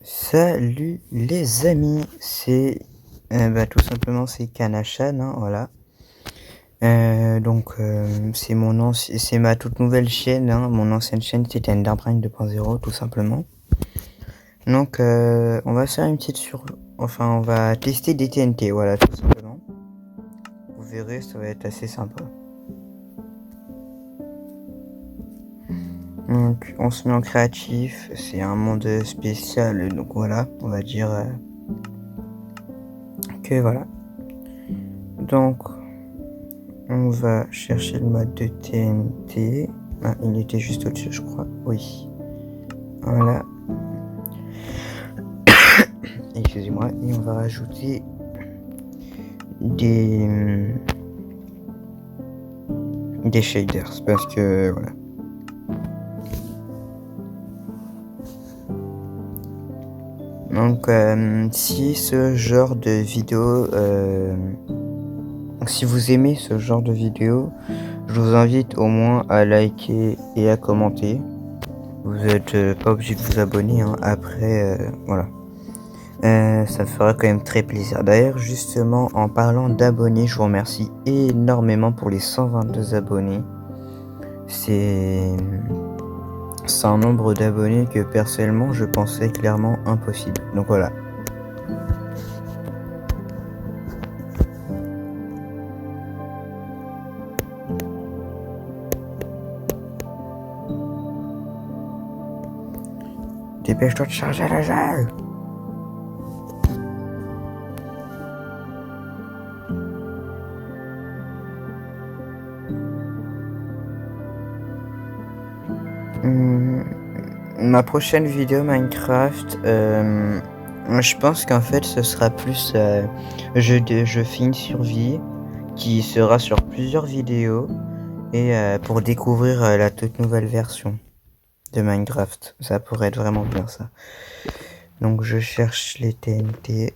Salut les amis, c'est tout simplement c'est Kanachan, hein, voilà. C'est ma toute nouvelle chaîne, hein. Mon ancienne chaîne c'était Enderbrain 2.0 tout simplement. Donc on va faire une petite on va tester des TNT, voilà tout simplement. Vous verrez, ça va être assez sympa. Donc on se met en créatif, c'est un monde spécial, donc voilà, on va dire que voilà. Donc on va chercher le mode de TNT. Ah, il était juste au-dessus, je crois. Oui. Voilà. Excusez-moi. Et on va rajouter des shaders parce que voilà. Donc si ce genre de vidéo si vous aimez ce genre de vidéo, je vous invite au moins à liker et à commenter. Vous n'êtes pas obligé de vous abonner, hein. Après voilà. Ça me fera quand même très plaisir. D'ailleurs, justement, en parlant d'abonnés, je vous remercie énormément pour les 122 abonnés. C'est un nombre d'abonnés que personnellement je pensais clairement impossible. Donc voilà. Dépêche-toi de charger la jeu. Ma prochaine vidéo Minecraft, je pense qu'en fait ce sera plus jeu film survie qui sera sur plusieurs vidéos et pour découvrir la toute nouvelle version de Minecraft. Ça pourrait être vraiment bien ça. Donc je cherche les TNT.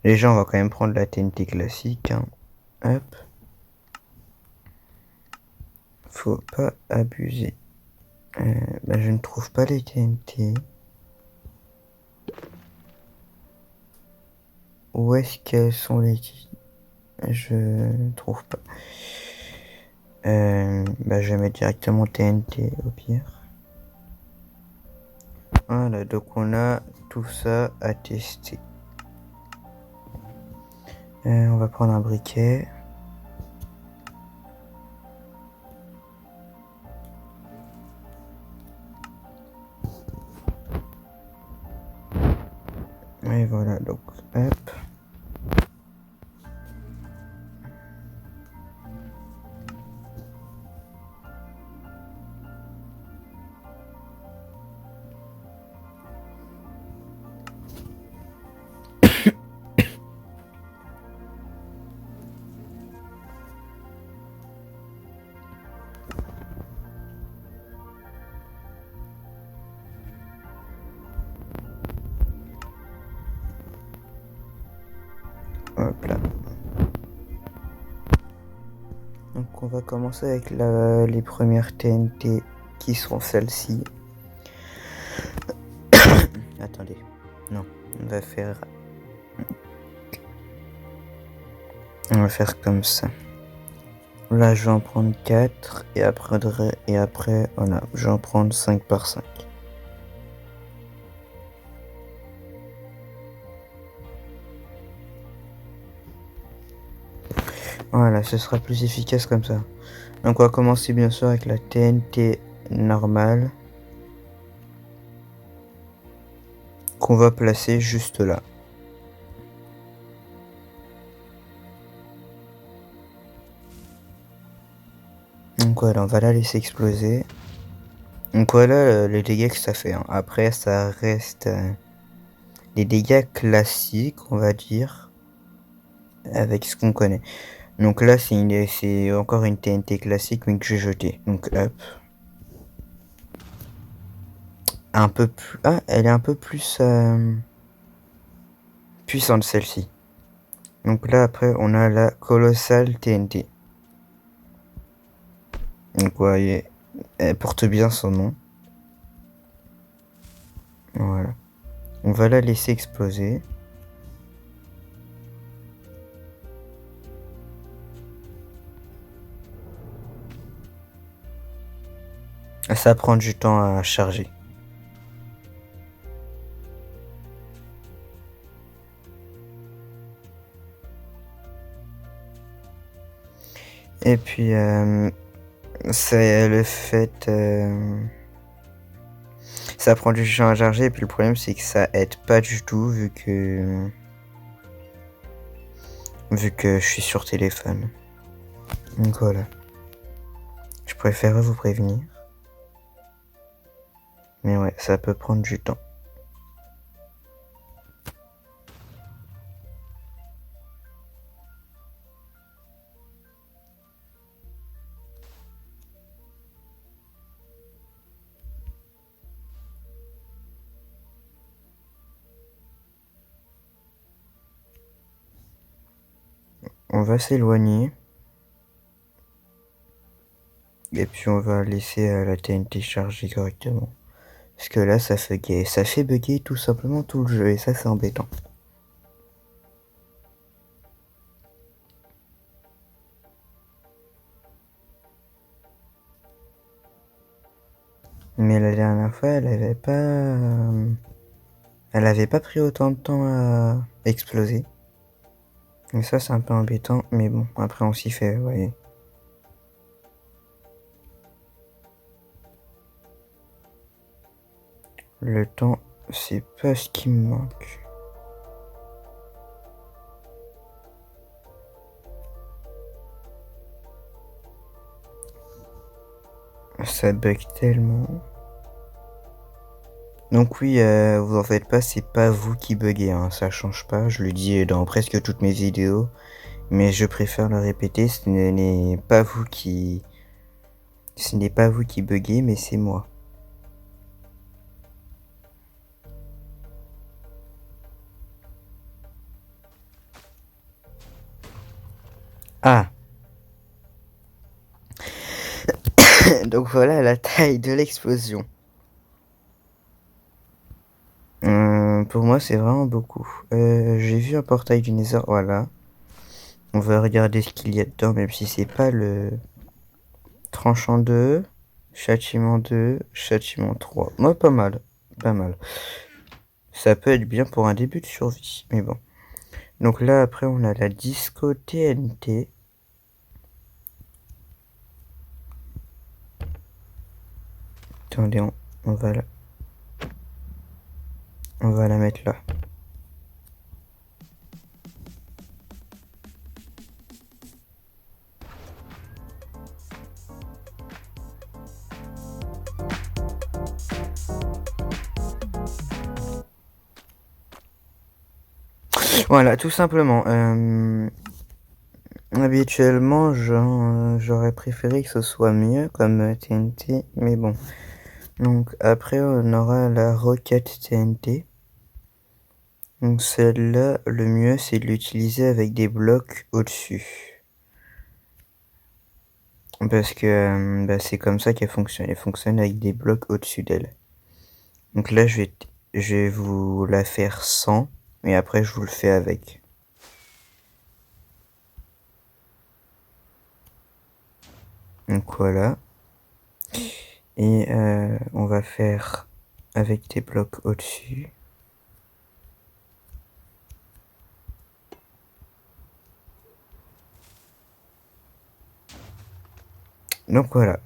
Les gens, on va quand même prendre la TNT classique, hein. Hop. Faut pas abuser. Je ne trouve pas les TNT. Où est-ce qu'elles sont les... Je ne trouve pas. Je vais mettre directement TNT au pire. Voilà, donc on a tout ça à tester. On va prendre un briquet. Et voilà, donc hop. Hop là. Donc on va commencer avec les premières TNT qui sont celles-ci. Attendez. Non, on va faire comme ça. Là, je vais en prendre 4 et après, voilà, je vais en prendre 5 par 5. Voilà, ce sera plus efficace comme ça. Donc on va commencer bien sûr avec la TNT normale qu'on va placer juste là. Donc voilà, on va la laisser exploser. Donc voilà les dégâts que ça fait, hein. Après ça reste les dégâts classiques, on va dire, avec ce qu'on connaît. Donc là c'est encore une TNT classique mais que j'ai jetée. Donc hop. Un peu plus... Ah, elle est un peu plus puissante celle-ci. Donc là après on a la colossale TNT. Donc ouais, elle porte bien son nom. Voilà. On va la laisser exploser. Ça prend du temps à charger. Et puis, c'est le fait... ça prend du temps à charger. Et puis le problème, c'est que ça aide pas du tout vu que je suis sur téléphone. Donc voilà. Je préfère vous prévenir. Mais ouais, ça peut prendre du temps. On va s'éloigner. Et puis on va laisser la TNT charger correctement. Parce que là, ça fait bugger tout simplement tout le jeu. Et ça, c'est embêtant. Mais la dernière fois, elle avait pas pris autant de temps à exploser. Et ça, c'est un peu embêtant. Mais bon, après, on s'y fait, vous voyez. Le temps, c'est pas ce qui me manque. Ça bug tellement. Donc oui, vous en faites pas, c'est pas vous qui buguez, hein, ça change pas, je le dis dans presque toutes mes vidéos, mais je préfère le répéter, ce n'est pas vous qui buguez, mais c'est moi. Ah, donc voilà la taille de l'explosion. Pour moi, c'est vraiment beaucoup. J'ai vu un portail du Nether, voilà. On va regarder ce qu'il y a dedans, même si c'est pas le tranchant 2, châtiment 2, châtiment 3. Moi, pas mal, pas mal. Ça peut être bien pour un début de survie, mais bon. Donc là, après, on a la disco TNT. Attendez, on va la mettre là. Voilà, tout simplement. Habituellement, j'aurais préféré que ce soit mieux comme TNT, mais bon. Donc après, on aura la roquette TNT. Donc celle-là, le mieux, c'est de l'utiliser avec des blocs au-dessus. Parce que c'est comme ça qu'elle fonctionne. Elle fonctionne avec des blocs au-dessus d'elle. Donc là, je vais vous la faire sans, et après je vous le fais avec. Donc voilà. Et on va faire avec des blocs au-dessus. Donc voilà.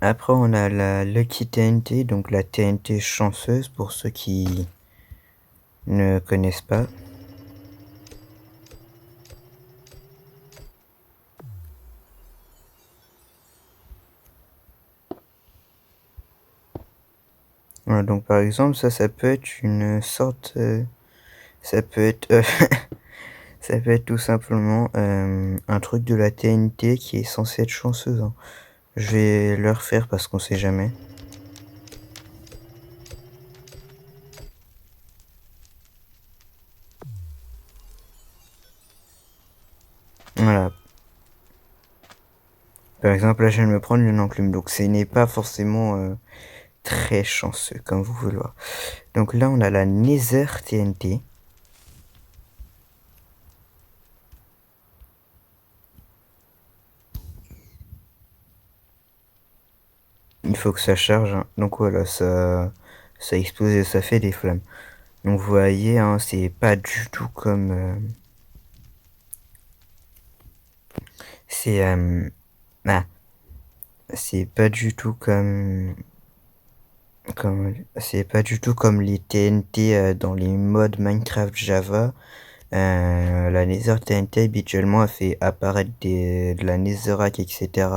Après, on a la Lucky TNT, donc la TNT chanceuse pour ceux qui ne connaissent pas. Voilà, donc par exemple, ça peut être une sorte... ça peut être... ça peut être tout simplement un truc de la TNT qui est censé être chanceuse. Hein. Je vais le refaire parce qu'on sait jamais. Voilà. Par exemple, là, je viens de me prendre une enclume, donc ce n'est pas forcément très chanceux, comme vous pouvez le voir. Donc là, on a la Nether TNT. Il faut que ça charge, hein. Donc voilà, ça explose et ça fait des flammes. Donc vous voyez, hein, c'est pas du tout comme... c'est... ah, c'est pas du tout c'est pas du tout comme les TNT dans les modes Minecraft Java. La Nether TNT habituellement elle fait apparaître de la Netherrack, etc.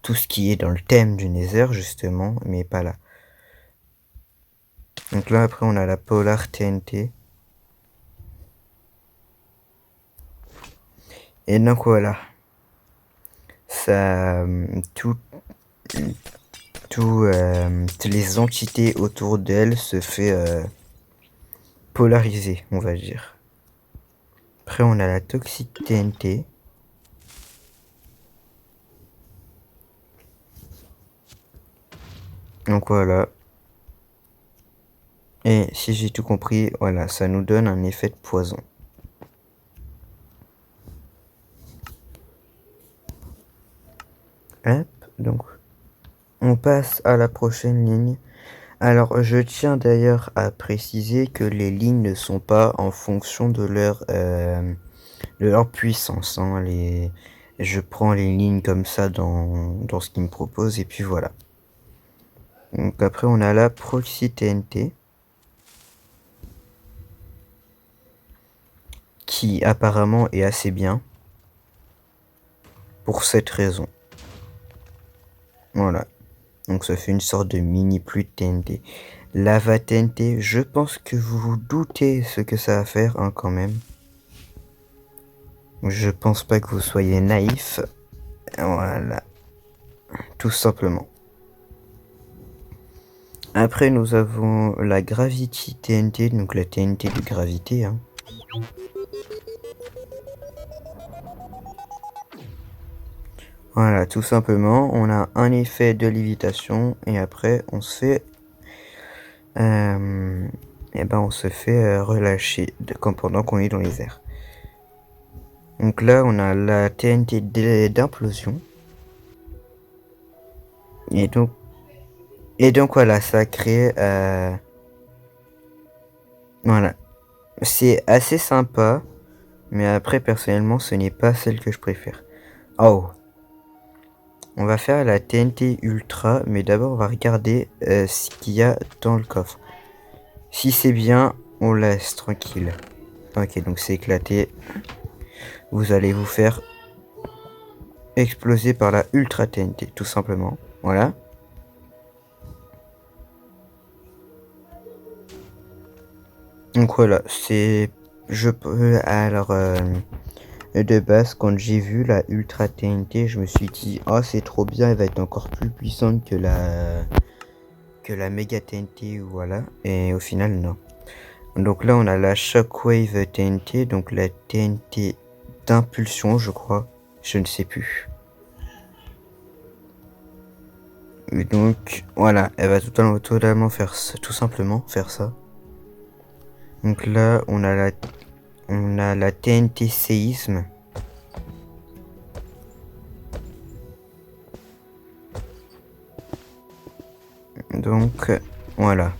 Tout ce qui est dans le thème du Nether justement, mais pas là. Donc là après on a la Polar TNT. Et donc voilà. Ça, toutes les entités autour d'elle se fait polariser, on va dire. Après on a la Toxic TNT. Donc voilà. Et si j'ai tout compris, voilà, ça nous donne un effet de poison. Hop, donc on passe à la prochaine ligne. Alors je tiens d'ailleurs à préciser que les lignes ne sont pas en fonction de leur puissance, hein. Je prends les lignes comme ça dans ce qu'ils me proposent et puis voilà. Donc après on a la Proxy TNT. Qui apparemment est assez bien. Pour cette raison. Voilà. Donc ça fait une sorte de mini pluie de TNT. Lava TNT, je pense que vous vous doutez ce que ça va faire, hein, quand même. Je pense pas que vous soyez naïf. Voilà. Tout simplement. Après, nous avons la Gravity TNT, donc la TNT de gravité, hein. Voilà, tout simplement, on a un effet de lévitation et après on se fait relâcher comme pendant qu'on est dans les airs. Donc là, on a la TNT d'implosion. Et donc voilà, ça crée... voilà. C'est assez sympa. Mais après, personnellement, ce n'est pas celle que je préfère. Oh. On va faire la TNT Ultra. Mais d'abord, on va regarder ce qu'il y a dans le coffre. Si c'est bien, on laisse tranquille. Ok, donc c'est éclaté. Vous allez vous faire exploser par la Ultra TNT, tout simplement. Voilà. Donc voilà, c'est... Je peux... Alors... de base, quand j'ai vu la Ultra TNT, je me suis dit, oh, c'est trop bien, elle va être encore plus puissante que la Mega TNT, voilà. Et au final, non. Donc là, on a la Shockwave TNT, donc la TNT d'impulsion, je crois. Je ne sais plus. Et donc, voilà, elle va totalement faire ça, tout simplement faire ça. Donc là, on a la TNT séisme. Donc, voilà.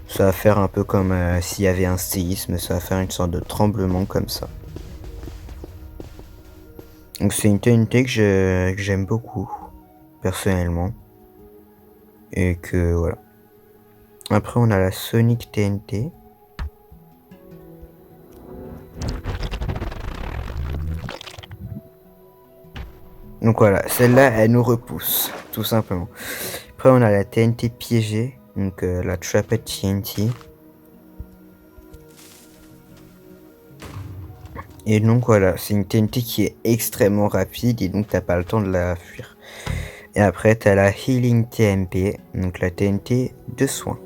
Ça va faire un peu comme s'il y avait un séisme, ça va faire une sorte de tremblement comme ça. Donc c'est une TNT que j'aime beaucoup, personnellement. Et que voilà. Après on a la Sonic TNT. Donc voilà, celle-là elle nous repousse, tout simplement. Après on a la TNT piégée, donc la Trapped TNT. Et donc voilà, c'est une TNT qui est extrêmement rapide et donc t'as pas le temps de la fuir. Et après t'as la Healing TMP, donc la TNT de soins.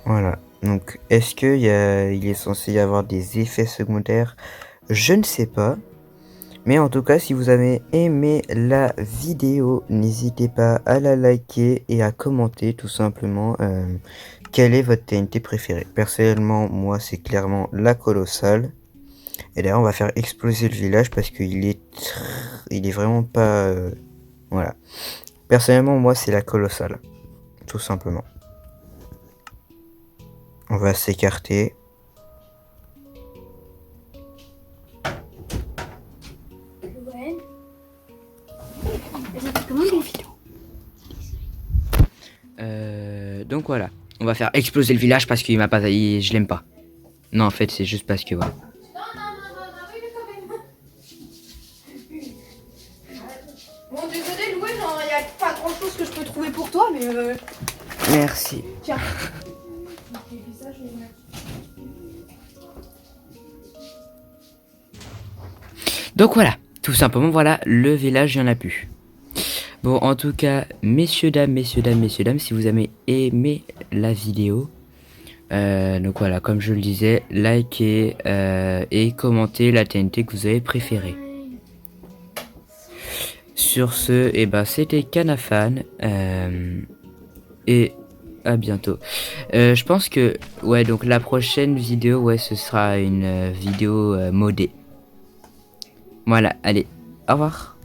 Voilà. Donc, est-ce qu'il il est censé y avoir des effets secondaires? Je ne sais pas. Mais en tout cas, si vous avez aimé la vidéo, n'hésitez pas à la liker et à commenter tout simplement quelle est votre TNT préférée. Personnellement, moi, c'est clairement la colossale. Et d'ailleurs, on va faire exploser le village parce qu'il est, il est vraiment pas... voilà. Personnellement, moi, c'est la colossale. Tout simplement. On va s'écarter. Ouais. Comment les vidéos? Donc voilà. On va faire exploser le village parce qu'il m'a pas... je l'aime pas. Non, en fait, c'est juste parce que voilà. Oui, mais quand même. Bon, désolé, Loué, il n'y a pas grand chose que je peux trouver pour toi, mais Merci. tiens. Donc voilà, tout simplement, voilà, le village, il n'y en a plus. Bon, en tout cas, messieurs, dames, si vous avez aimé la vidéo, donc voilà, comme je le disais, likez et commentez la TNT que vous avez préférée. Sur ce, et ben, c'était Canafan, et à bientôt. Je pense que, ouais, donc la prochaine vidéo, ouais, ce sera une vidéo modée. Voilà, allez, au revoir.